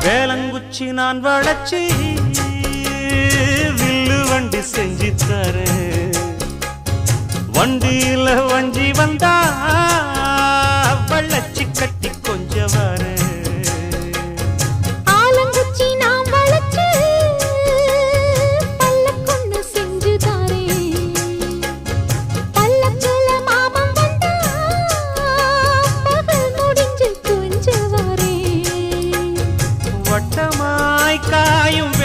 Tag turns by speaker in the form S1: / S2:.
S1: வேலங்குச்சி நான் வளச்சி வில்லு வண்டி செஞ்சு தரேன். வண்டியில வஞ்சி வந்தா வள்ளச்சி கட்டி கொஞ்சம் வரேன்.
S2: ஆலங்குச்சி நான் வளச்சு பல்லக்கொன்னு செஞ்சு தரேன். பல்லக்குல மாமன் வந்தா பகல் முடிஞ்சு கொஞ்சம் வரேன்.
S1: வட்டமாய் காயும்